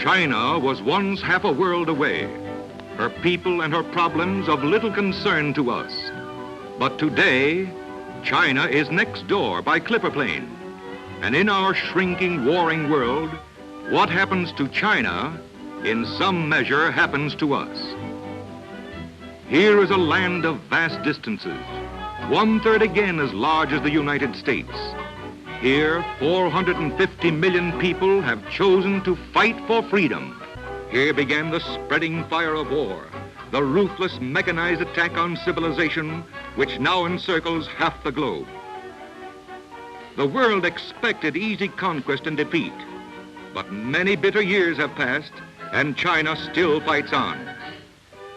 China was once half a world away, her people and her problems of little concern to us. But today, China is next door by clipper plane. And in our shrinking, warring world, what happens to China, in some measure, happens to us. Here is a land of vast distances, 1/3 again as large as the United States. Here, 450 million people have chosen to fight for freedom. Here began the spreading fire of war, the ruthless mechanized attack on civilization, which now encircles half the globe. The world expected easy conquest and defeat, but many bitter years have passed, and China still fights on.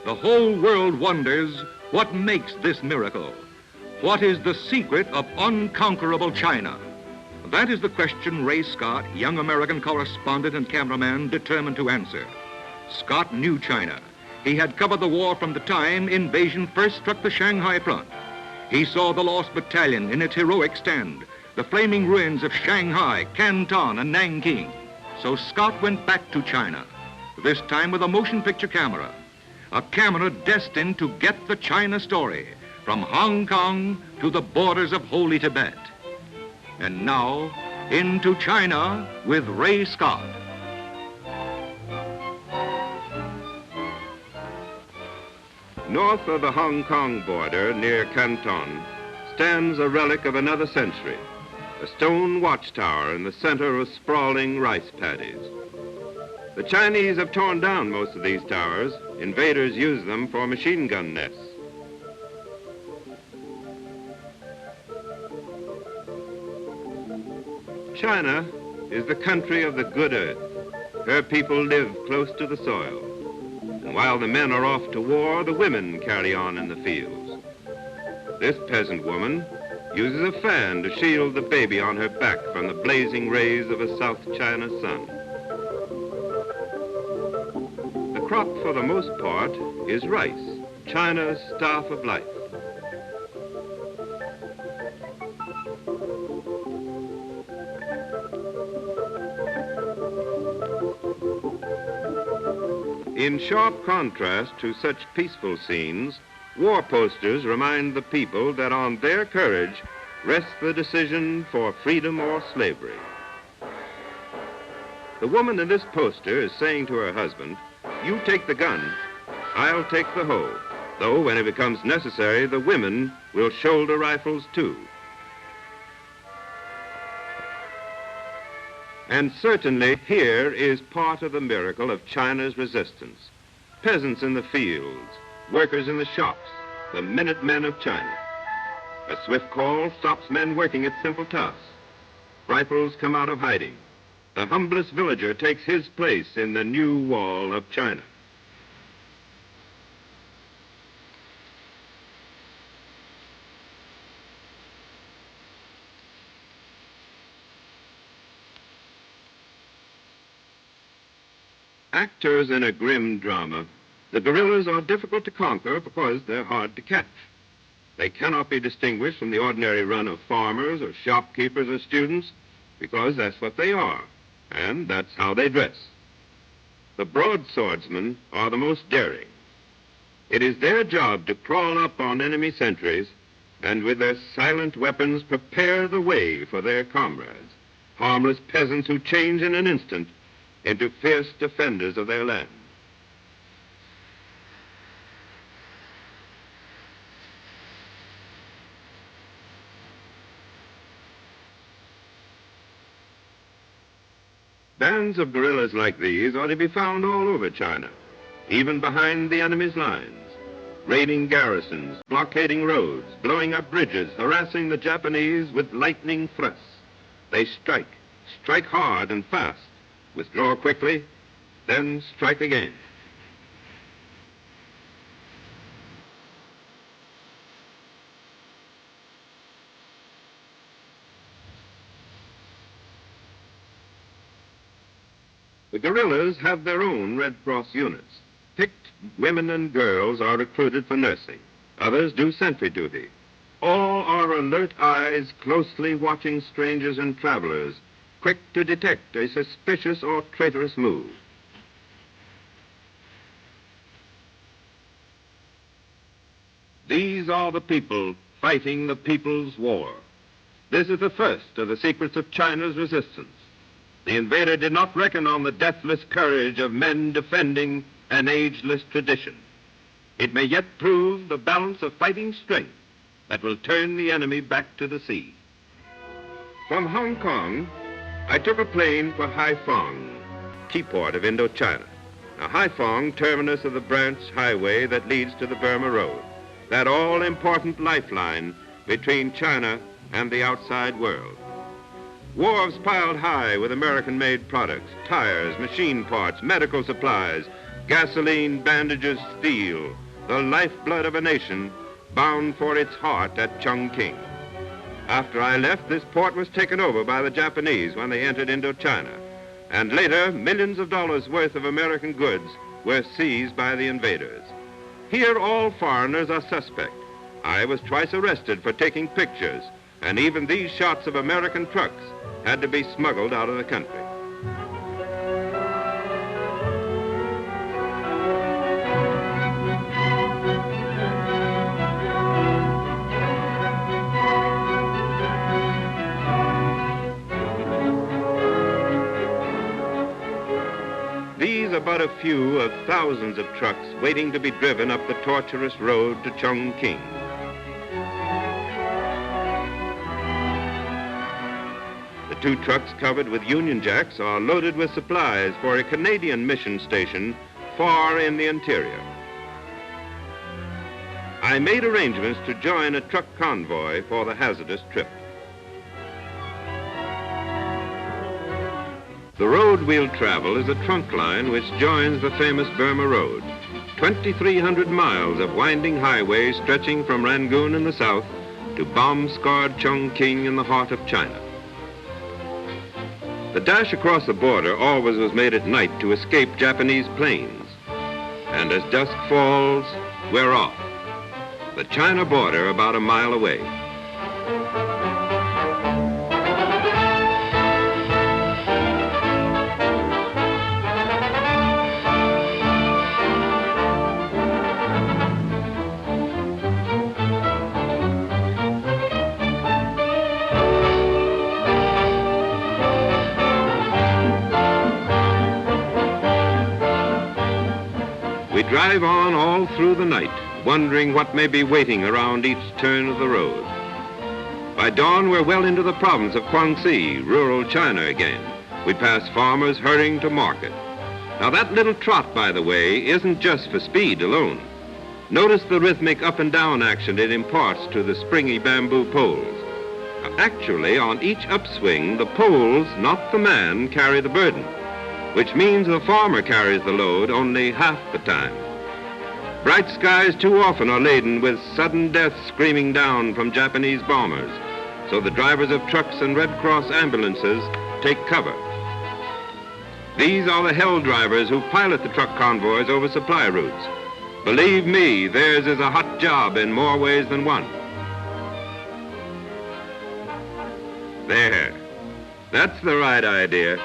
The whole world wonders what makes this miracle. What is the secret of unconquerable China? That is the question Rey Scott, young American correspondent and cameraman, determined to answer. Scott knew China. He had covered the war from the time invasion first struck the Shanghai front. He saw the lost battalion in its heroic stand, the flaming ruins of Shanghai, Canton, and Nanking. So Scott went back to China, this time with a motion picture camera, a camera destined to get the China story from Hong Kong to the borders of holy Tibet. And now, into China with Rey Scott. North of the Hong Kong border, near Canton, stands a relic of another century, a stone watchtower in the center of sprawling rice paddies. The Chinese have torn down most of these towers. Invaders use them for machine gun nests. China is the country of the good earth. Her people live close to the soil. And while the men are off to war, the women carry on in the fields. This peasant woman uses a fan to shield the baby on her back from the blazing rays of a South China sun. The crop, for the most part, is rice, China's staff of life. In sharp contrast to such peaceful scenes, war posters remind the people that on their courage rests the decision for freedom or slavery. The woman in this poster is saying to her husband, "You take the gun, I'll take the hoe," though when it becomes necessary, the women will shoulder rifles too. And certainly here is part of the miracle of China's resistance. Peasants in the fields, workers in the shops, the Minutemen of China. A swift call stops men working at simple tasks. Rifles come out of hiding. The humblest villager takes his place in the new wall of China. Actors in a grim drama, the guerrillas are difficult to conquer because they're hard to catch. They cannot be distinguished from the ordinary run of farmers or shopkeepers or students because that's what they are, and that's how they dress. The broadswordsmen are the most daring. It is their job to crawl up on enemy sentries and with their silent weapons prepare the way for their comrades, harmless peasants who change in an instant into fierce defenders of their land. Bands of guerrillas like these ought to be found all over China, even behind the enemy's lines, raiding garrisons, blockading roads, blowing up bridges, harassing the Japanese with lightning thrusts. They strike hard and fast, withdraw quickly, then strike again. The guerrillas have their own Red Cross units. Picked women and girls are recruited for nursing. Others do sentry duty. All are alert eyes closely watching strangers and travelers, quick to detect a suspicious or traitorous move. These are the people fighting the people's war. This is the first of the secrets of China's resistance. The invader did not reckon on the deathless courage of men defending an ageless tradition. It may yet prove the balance of fighting strength that will turn the enemy back to the sea. From Hong Kong, I took a plane for Haiphong, seaport of Indochina. Now, Haiphong, terminus of the branch highway that leads to the Burma Road, that all-important lifeline between China and the outside world. Wharves piled high with American-made products, tires, machine parts, medical supplies, gasoline, bandages, steel, the lifeblood of a nation bound for its heart at Chongqing. After I left, this port was taken over by the Japanese when they entered Indochina, and later, millions of dollars worth of American goods were seized by the invaders. Here, all foreigners are suspect. I was twice arrested for taking pictures, and even these shots of American trucks had to be smuggled out of the country. These are but a few of thousands of trucks waiting to be driven up the tortuous road to Chongqing. The two trucks covered with Union Jacks are loaded with supplies for a Canadian mission station far in the interior. I made arrangements to join a truck convoy for the hazardous trip. The road we'll travel is a trunk line which joins the famous Burma Road, 2,300 miles of winding highways stretching from Rangoon in the south to bomb-scarred Chongqing in the heart of China. The dash across the border always was made at night to escape Japanese planes. And as dusk falls, we're off. The China border about a mile away. We drive on all through the night, wondering what may be waiting around each turn of the road. By dawn, we're well into the province of Guangxi, rural China again. We pass farmers hurrying to market. Now, that little trot, by the way, isn't just for speed alone. Notice the rhythmic up and down action it imparts to the springy bamboo poles. Now, actually, on each upswing, the poles, not the man, carry the burden, which means the farmer carries the load only half the time. Bright skies too often are laden with sudden death screaming down from Japanese bombers, so the drivers of trucks and Red Cross ambulances take cover. These are the hell drivers who pilot the truck convoys over supply routes. Believe me, theirs is a hot job in more ways than one. There, that's the right idea.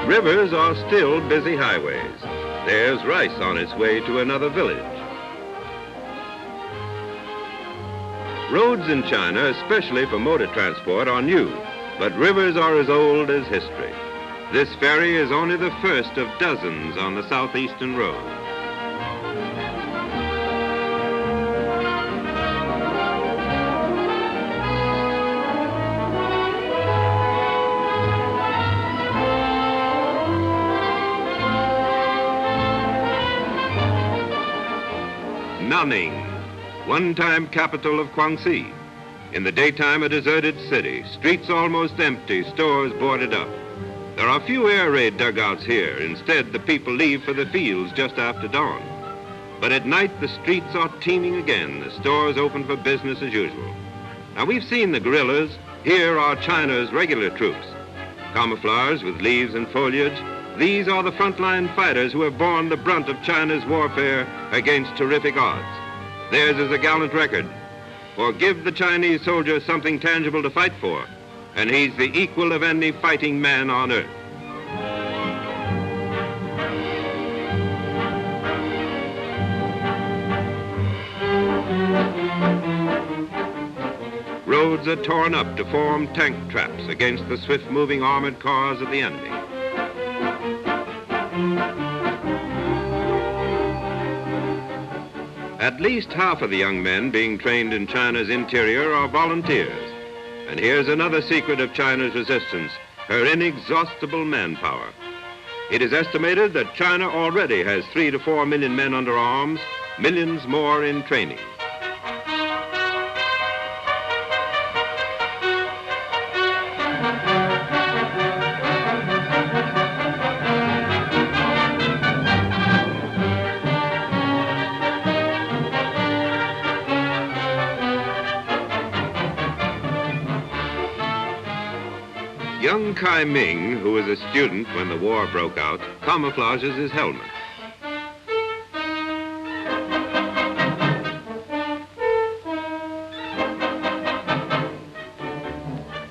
Rivers are still busy highways. There's rice on its way to another village. Roads in China, especially for motor transport, are new, but rivers are as old as history. This ferry is only the first of dozens on the southeastern road. Nanning, one-time capital of Guangxi. In the daytime, a deserted city, streets almost empty, stores boarded up. There are few air raid dugouts here. Instead, the people leave for the fields just after dawn. But at night, the streets are teeming again, the stores open for business as usual. Now, we've seen the guerrillas. Here are China's regular troops. Camouflaged with leaves and foliage, these are the frontline fighters who have borne the brunt of China's warfare against terrific odds. Theirs is a gallant record. for give the Chinese soldier something tangible to fight for, and he's the equal of any fighting man on earth. Roads are torn up to form tank traps against the swift-moving armored cars of the enemy. At least half of the young men being trained in China's interior are volunteers. And here's another secret of China's resistance, her inexhaustible manpower. It is estimated that China already has 3 to 4 million men under arms, millions more in training. Young Kai Ming, who was a student when the war broke out, camouflages his helmet.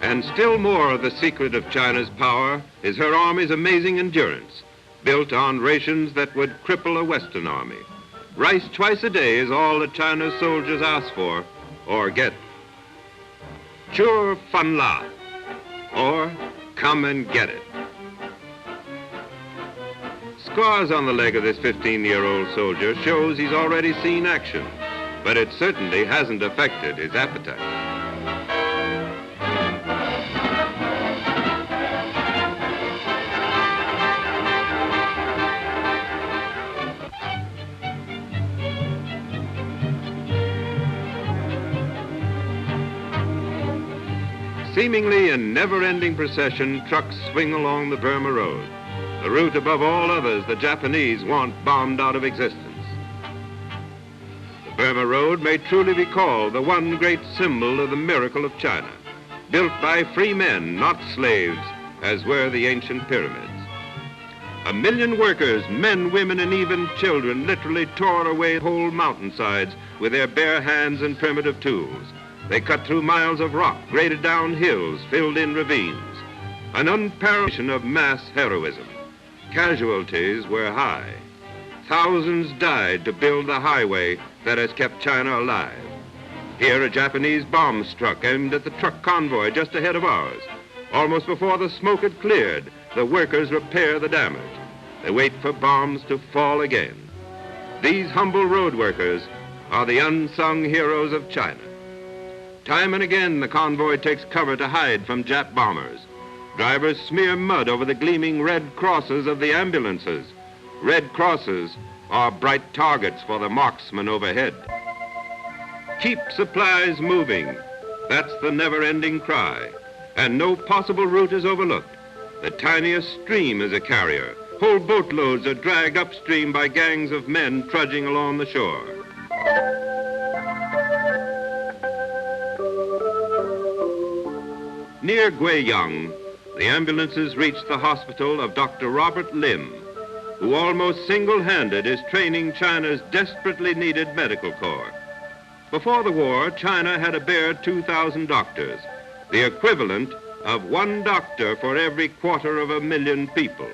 And still more of the secret of China's power is her army's amazing endurance, built on rations that would cripple a Western army. Rice twice a day is all that China's soldiers ask for or get. Chur fan la, or come and get it. Scars on the leg of this 15-year-old soldier shows he's already seen action, but it certainly hasn't affected his appetite. Seemingly in never-ending procession, trucks swing along the Burma Road, the route above all others the Japanese want bombed out of existence. The Burma Road may truly be called the one great symbol of the miracle of China, built by free men, not slaves, as were the ancient pyramids. 1 million workers, men, women, and even children, literally tore away whole mountainsides with their bare hands and primitive tools. They cut through miles of rock, graded down hills, filled in ravines. An unparalleled of mass heroism. Casualties were high. Thousands died to build the highway that has kept China alive. Here a Japanese bomb struck, aimed at the truck convoy just ahead of ours. Almost before the smoke had cleared, the workers repair the damage. They wait for bombs to fall again. These humble road workers are the unsung heroes of China. Time and again, the convoy takes cover to hide from Jap bombers. Drivers smear mud over the gleaming red crosses of the ambulances. Red crosses are bright targets for the marksmen overhead. Keep supplies moving. That's the never-ending cry. And no possible route is overlooked. The tiniest stream is a carrier. Whole boatloads are dragged upstream by gangs of men trudging along the shore. Near Guiyang, the ambulances reached the hospital of Dr. Robert Lim, who almost single-handed is training China's desperately needed medical corps. Before the war, China had a bare 2,000 doctors, the equivalent of 1 doctor for every 250,000 people.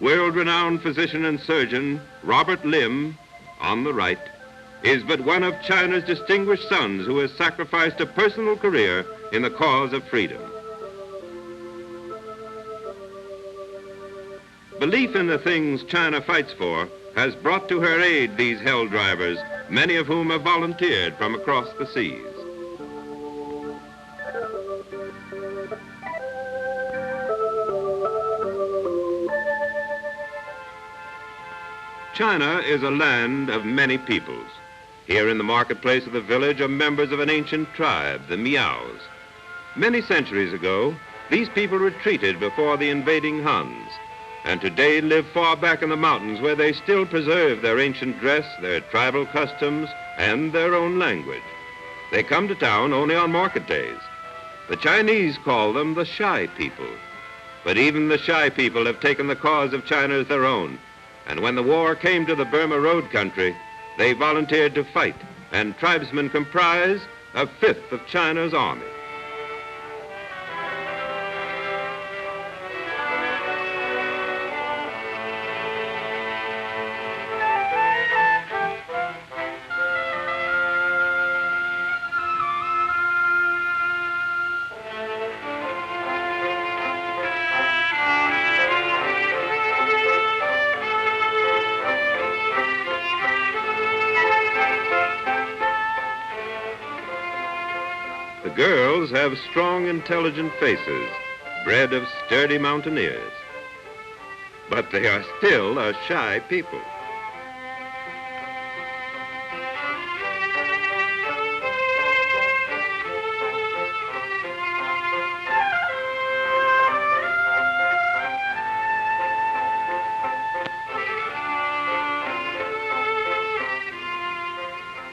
World-renowned physician and surgeon Robert Lim, on the right, is but one of China's distinguished sons who has sacrificed a personal career in the cause of freedom. Belief in the things China fights for has brought to her aid these hell drivers, many of whom have volunteered from across the seas. China is a land of many peoples. Here in the marketplace of the village are members of an ancient tribe, the Miaos. Many centuries ago, these people retreated before the invading Huns, and today live far back in the mountains where they still preserve their ancient dress, their tribal customs, and their own language. They come to town only on market days. The Chinese call them the shy people. But even the shy people have taken the cause of China as their own, and when the war came to the Burma Road country, they volunteered to fight, and tribesmen comprise a fifth of China's army. The girls have strong, intelligent faces, bred of sturdy mountaineers. But they are still a shy people.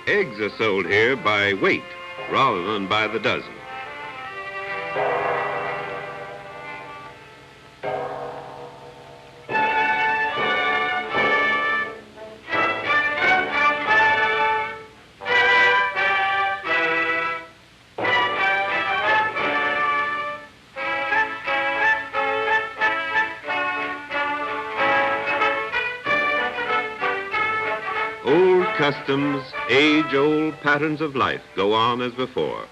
Eggs are sold here by weight rather than by the dozen. Old customs, age-old patterns of life go on as before.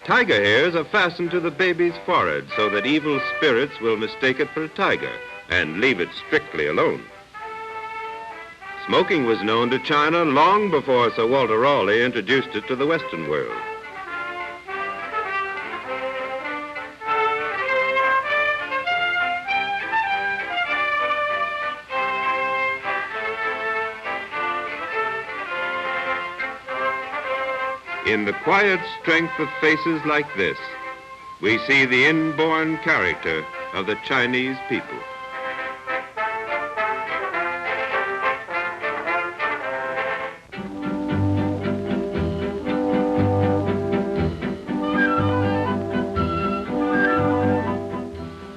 Tiger hairs are fastened to the baby's forehead so that evil spirits will mistake it for a tiger and leave it strictly alone. Smoking was known to China long before Sir Walter Raleigh introduced it to the Western world. In the quiet strength of faces like this, we see the inborn character of the Chinese people.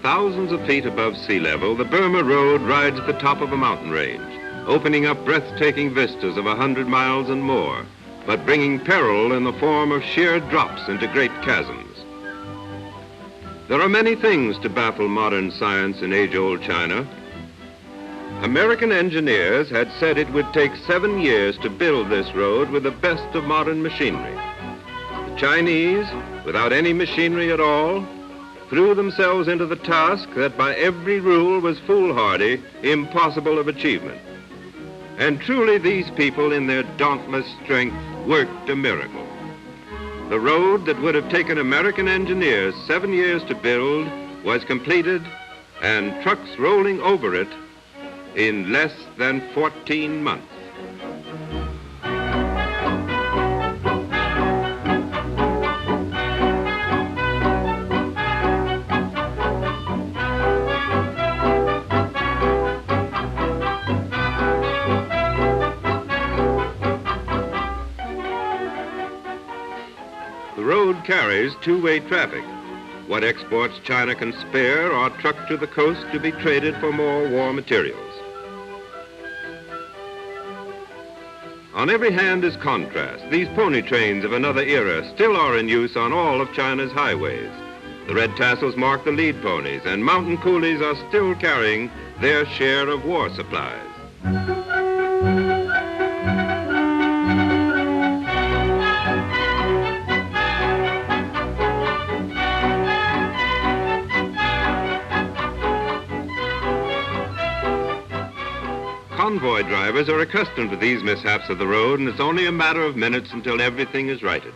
Thousands of feet above sea level, the Burma Road rides at the top of a mountain range, opening up breathtaking vistas of 100 miles and more, but bringing peril in the form of sheer drops into great chasms. There are many things to baffle modern science in age-old China. American engineers had said it would take 7 years to build this road with the best of modern machinery. The Chinese, without any machinery at all, threw themselves into the task that by every rule was foolhardy, impossible of achievement. And truly these people, in their dauntless strength, worked a miracle. The road that would have taken American engineers 7 years to build was completed, and trucks rolling over it in less than 14 months. The road carries two-way traffic. What exports China can spare are trucked to the coast to be traded for more war materials. On every hand is contrast. These pony trains of another era still are in use on all of China's highways. The red tassels mark the lead ponies, and mountain coolies are still carrying their share of war supplies. Convoy drivers are accustomed to these mishaps of the road, and it's only a matter of minutes until everything is righted.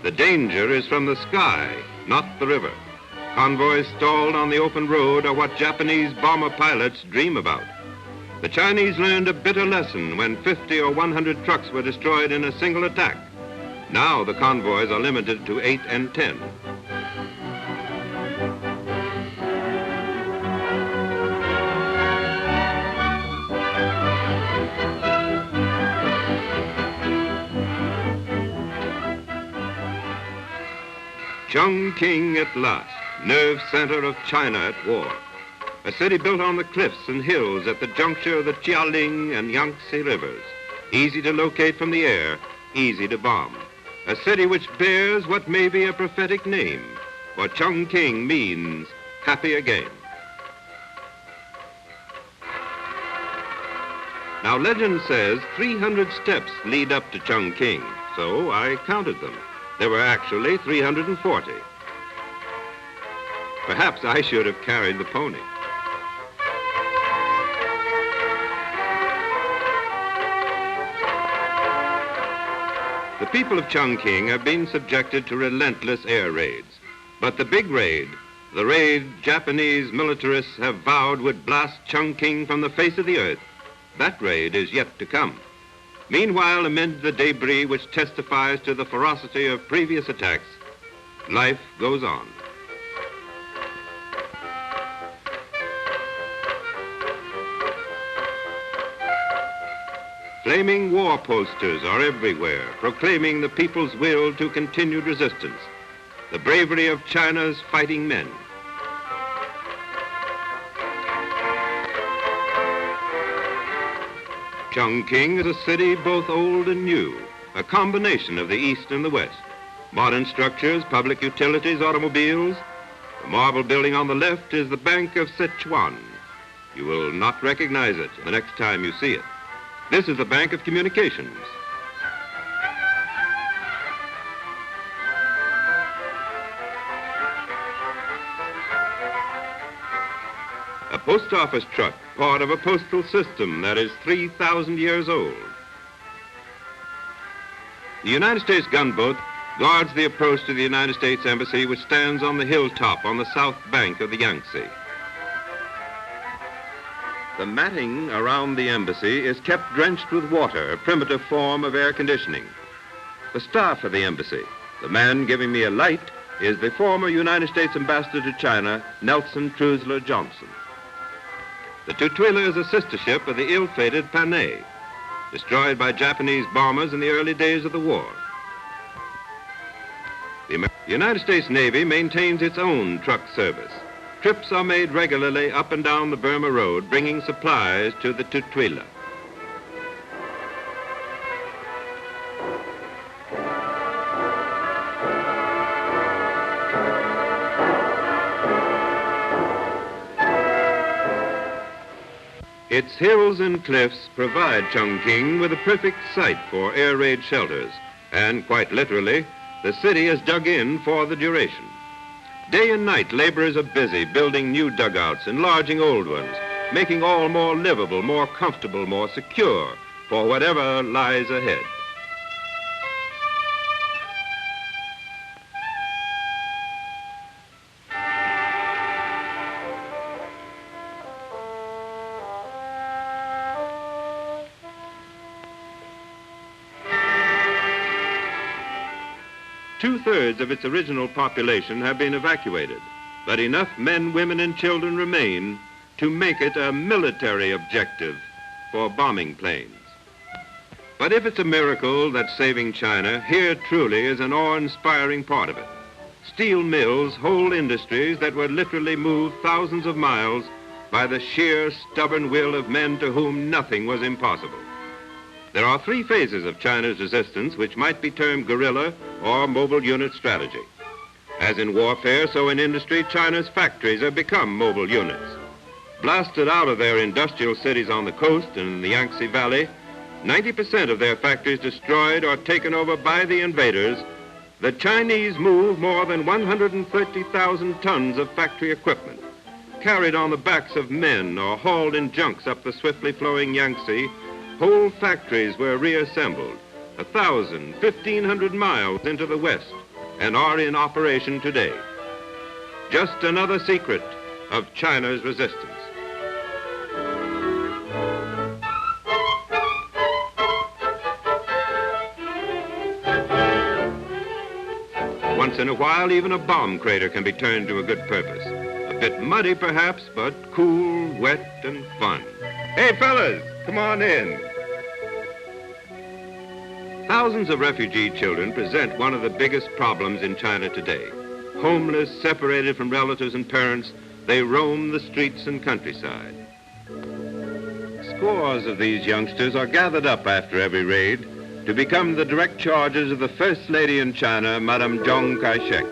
The danger is from the sky, not the river. Convoys stalled on the open road are what Japanese bomber pilots dream about. The Chinese learned a bitter lesson when 50 or 100 trucks were destroyed in a single attack. Now the convoys are limited to 8 and 10. Chongqing at last, nerve center of China at war. A city built on the cliffs and hills at the juncture of the Jialing and Yangtze rivers. Easy to locate from the air, easy to bomb. a city which bears what may be a prophetic name, for Chongqing means happy again. Now, legend says 300 steps lead up to Chongqing, so I counted them. There were actually 340. Perhaps I should have carried the pony. The people of Chongqing have been subjected to relentless air raids. But the big raid, the raid Japanese militarists have vowed would blast Chongqing from the face of the earth, that raid is yet to come. Meanwhile, amid the debris which testifies to the ferocity of previous attacks, life goes on. Flaming war posters are everywhere, proclaiming the people's will to continued resistance, the bravery of China's fighting men. Chongqing is a city both old and new, a combination of the East and the West. Modern structures, public utilities, automobiles. The marble building on the left is the Bank of Sichuan. You will not recognize it the next time you see it. This is the Bank of Communications. A post office truck, part of a postal system that is 3,000 years old. The United States gunboat guards the approach to the United States Embassy, which stands on the hilltop on the south bank of the Yangtze. The matting around the embassy is kept drenched with water, a primitive form of air conditioning. The staff of the embassy, the man giving me a light, is the former United States ambassador to China, Nelson Trusler Johnson. The Tutuila is a sister ship of the ill-fated Panay, destroyed by Japanese bombers in the early days of the war. The United States Navy maintains its own truck service. Trips are made regularly up and down the Burma Road, bringing supplies to the Tutuila. Its hills and cliffs provide Chongqing with a perfect site for air raid shelters, and quite literally, the city is dug in for the duration. Day and night, laborers are busy building new dugouts, enlarging old ones, making all more livable, more comfortable, more secure for whatever lies ahead. Two-thirds of its original population have been evacuated, but enough men, women, and children remain to make it a military objective for bombing planes. But if it's a miracle that's saving China, here truly is an awe-inspiring part of it. Steel mills, whole industries that were literally moved thousands of miles by the sheer, stubborn will of men to whom nothing was impossible. There are three phases of China's resistance which might be termed guerrilla or mobile unit strategy. As in warfare, so in industry, China's factories have become mobile units. Blasted out of their industrial cities on the coast and in the Yangtze Valley, 90% of their factories destroyed or taken over by the invaders, the Chinese move more than 130,000 tons of factory equipment, carried on the backs of men or hauled in junks up the swiftly flowing Yangtze. Whole factories were reassembled 1,000, 1,500 miles into the west and are in operation today. Just another secret of China's resistance. Once in a while, even a bomb crater can be turned to a good purpose. A bit muddy, perhaps, but cool, wet, and fun. Hey, fellas, come on in. Thousands of refugee children present one of the biggest problems in China today. Homeless, separated from relatives and parents, they roam the streets and countryside. Scores of these youngsters are gathered up after every raid, to become the direct charges of the First Lady in China, Madame Chiang Kai-shek,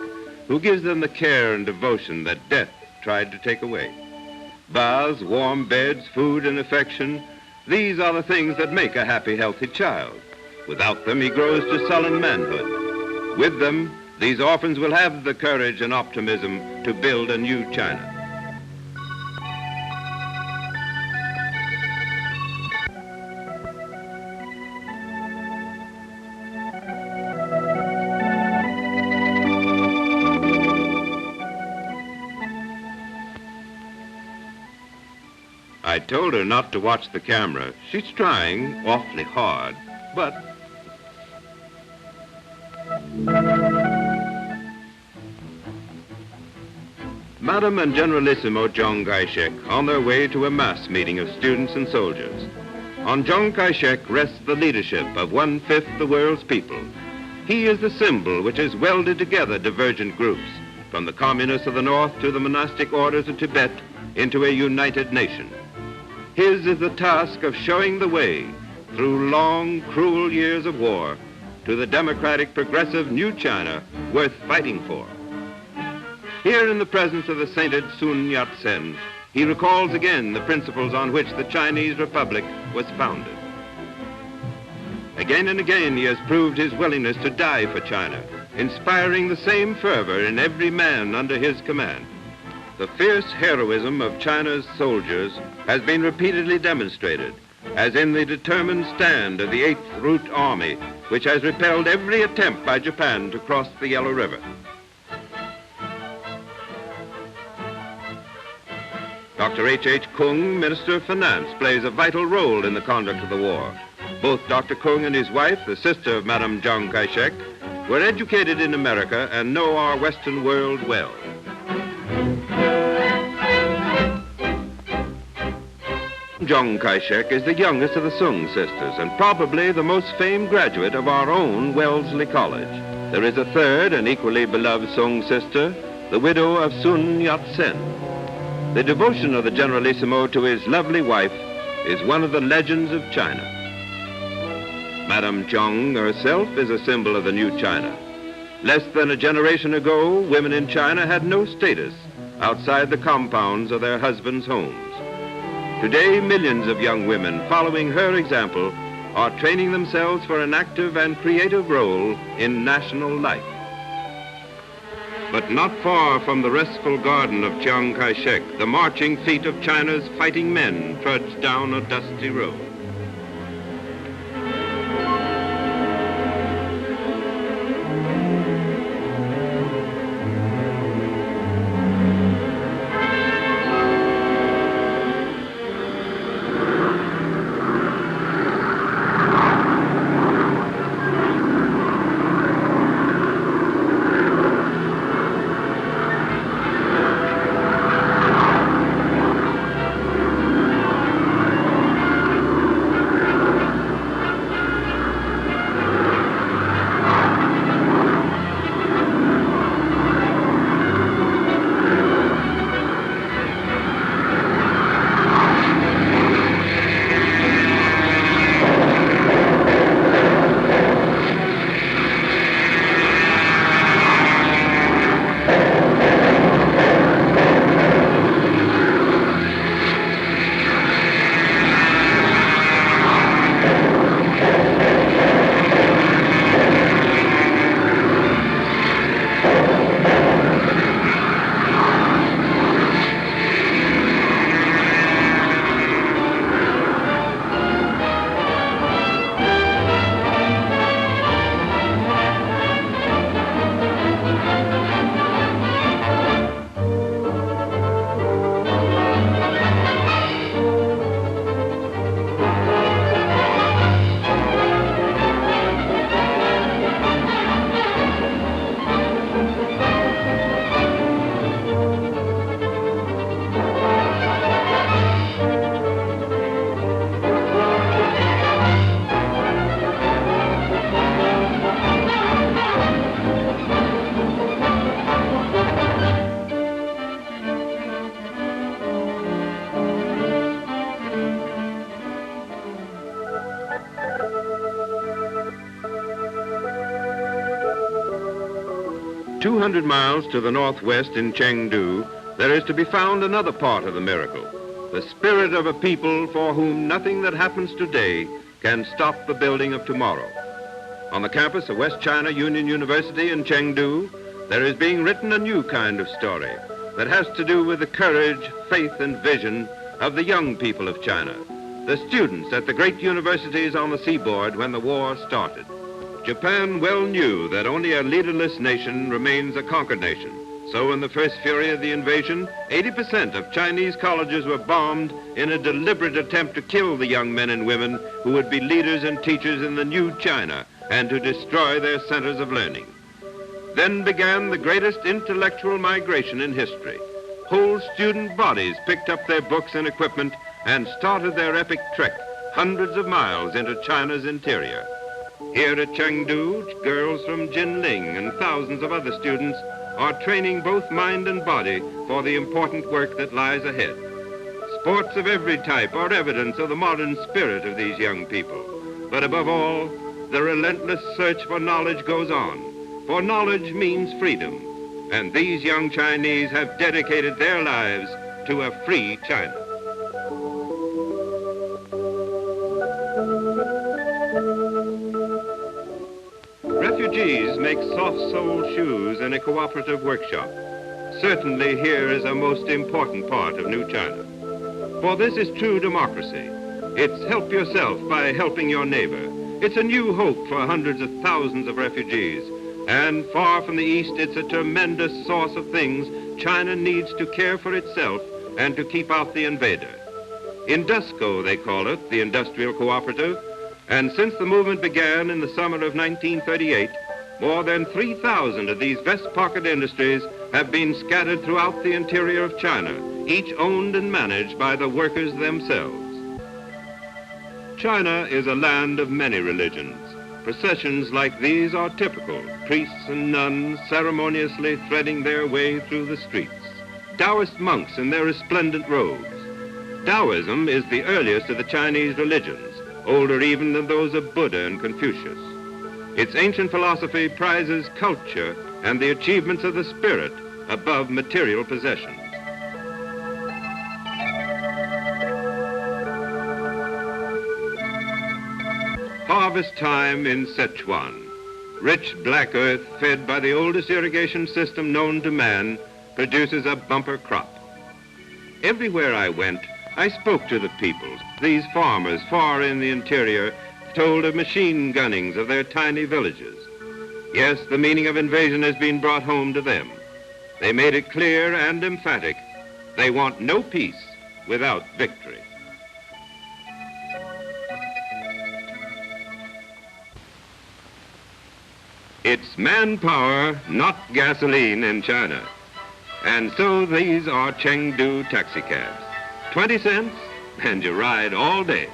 who gives them the care and devotion that death tried to take away. Baths, warm beds, food, and affection, these are the things that make a happy, healthy child. Without them, he grows to sullen manhood. With them, these orphans will have the courage and optimism to build a new China. I told her not to watch the camera. She's trying awfully hard, but... Madam and Generalissimo Chiang Kai-shek on their way to a mass meeting of students and soldiers. On Chiang Kai-shek rests the leadership of 1/5 the world's people. He is the symbol which has welded together divergent groups, from the communists of the north to the monastic orders of Tibet, into a united nation. His is the task of showing the way through long, cruel years of war to the democratic, progressive new China worth fighting for. Here in the presence of the sainted Sun Yat-sen, he recalls again the principles on which the Chinese Republic was founded. Again and again he has proved his willingness to die for China, inspiring the same fervor in every man under his command. The fierce heroism of China's soldiers has been repeatedly demonstrated, as in the determined stand of the 8th Route Army, which has repelled every attempt by Japan to cross the Yellow River. Dr. H.H. Kung, Minister of Finance, plays a vital role in the conduct of the war. Both Dr. Kung and his wife, the sister of Madame Chiang Kai-shek, were educated in America and know our Western world well. Chiang Kai-shek is the youngest of the Sung sisters and probably the most famed graduate of our own Wellesley College. There is a third and equally beloved Sung sister, the widow of Sun Yat-sen. The devotion of the Generalissimo to his lovely wife is one of the legends of China. Madame Chiang herself is a symbol of the new China. Less than a generation ago, women in China had no status outside the compounds of their husbands' homes. Today, millions of young women following her example are training themselves for an active and creative role in national life. But not far from the restful garden of Chiang Kai-shek, the marching feet of China's fighting men trudge down a dusty road. 200 miles to the northwest in Chengdu, there is to be found another part of the miracle, the spirit of a people for whom nothing that happens today can stop the building of tomorrow. On the campus of West China Union University in Chengdu, there is being written a new kind of story that has to do with the courage, faith, and vision of the young people of China, the students at the great universities on the seaboard when the war started. Japan well knew that only a leaderless nation remains a conquered nation. So in the first fury of the invasion, 80% of Chinese colleges were bombed in a deliberate attempt to kill the young men and women who would be leaders and teachers in the new China and to destroy their centers of learning. Then began the greatest intellectual migration in history. Whole student bodies picked up their books and equipment and started their epic trek hundreds of miles into China's interior. Here at Chengdu, girls from Jinling and thousands of other students are training both mind and body for the important work that lies ahead. Sports of every type are evidence of the modern spirit of these young people. But above all, the relentless search for knowledge goes on. For knowledge means freedom. And these young Chinese have dedicated their lives to a free China. Refugees make soft-soled shoes in a cooperative workshop. Certainly here is a most important part of New China. For this is true democracy. It's help yourself by helping your neighbor. It's a new hope for hundreds of thousands of refugees. And far from the east, it's a tremendous source of things China needs to care for itself and to keep out the invader. Indusco, they call it, the industrial cooperative. And since the movement began in the summer of 1938, more than 3,000 of these vest pocket industries have been scattered throughout the interior of China, each owned and managed by the workers themselves. China is a land of many religions. Processions like these are typical, priests and nuns ceremoniously threading their way through the streets. Taoist monks in their resplendent robes. Taoism is the earliest of the Chinese religions, older even than those of Buddha and Confucius. Its ancient philosophy prizes culture and the achievements of the spirit above material possessions. Harvest time in Sichuan. Rich black earth fed by the oldest irrigation system known to man produces a bumper crop. Everywhere I went, I spoke to the people. These farmers far in the interior told of machine gunnings of their tiny villages. Yes, the meaning of invasion has been brought home to them. They made it clear and emphatic. They want no peace without victory. It's manpower, not gasoline in China. And so these are Chengdu taxicabs. 20 cents and you ride all day.